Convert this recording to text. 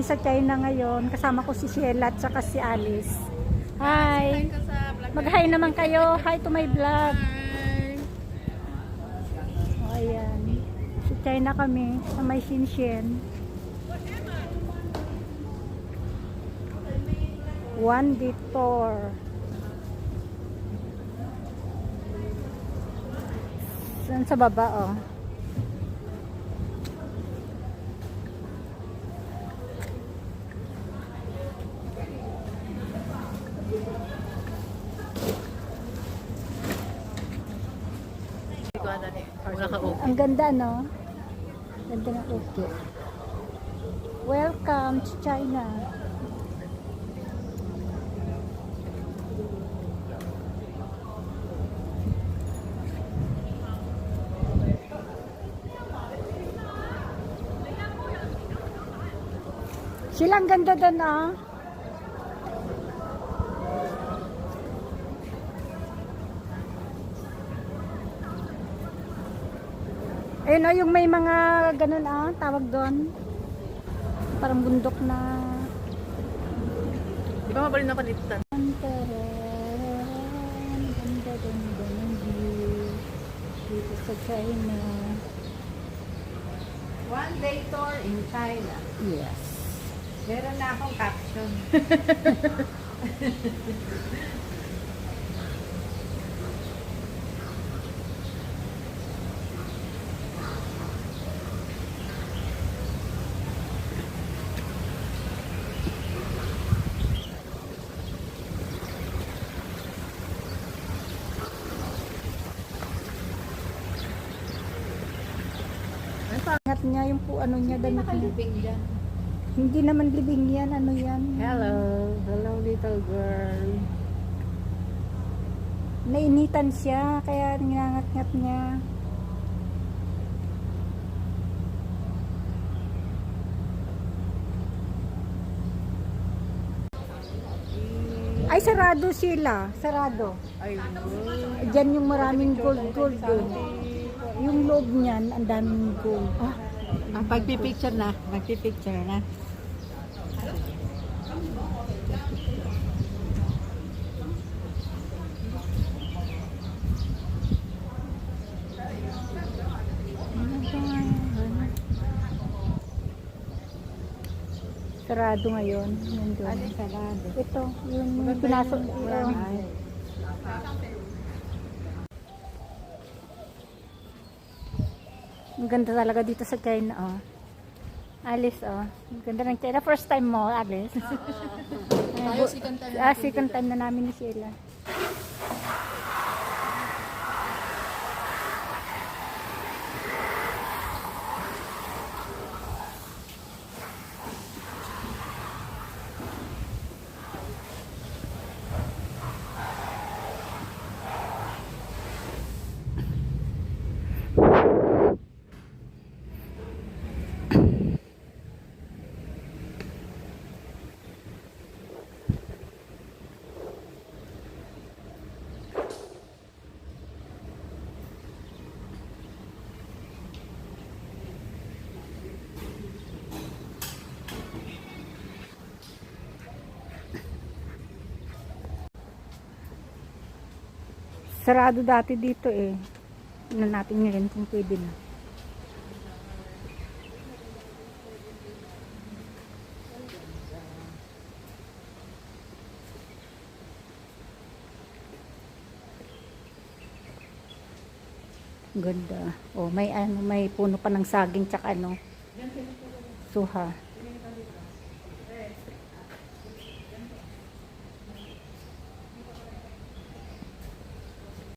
kami sa China ngayon. Kasama ko si Sheila at saka si Alice. Hi! Mag-hi naman kayo. Hi to my vlog. O, ayan. Sa China kami. Sa may Shenzhen. One detour. Saan sa baba, oh. Ang ganda, no? Ganda ng upo. Welcome to China. Silang ganda doon, ah. Ayun, oh, yung may mga ganun, ah, tawag doon. Parang bundok na. Di ba mabalin ako dito? Ganda ng view dito sa China. One day tour in China. Yes. Meron na akong caption. Angat niya yung po ano niya damit niya. Nakalibing dyan. Hindi naman libing yan, ano yan. Hello. Hello little girl. Nainitan siya, kaya ninangat-ngat niya. Ay, sarado sila. Sarado. Ay, Diyan yung maraming gold doon. Yung loob niyan, ang daming gold. Ah, ang pagpipicture na. Magpipicture na. sarado ngayon. Nandun. Ano sarado? Ito, yung pinasok. Ang ganda talaga dito sa China, oh. Alice, oh. Ang ganda ng China. First time mo, Alice. Tayo second time. Second time na namin ni Sheila. Sarado dati dito eh. Tingnan natin ngayon kung pwede na. Ganda. Oh, may ano, may puno pa ng saging tsaka ano. Suha.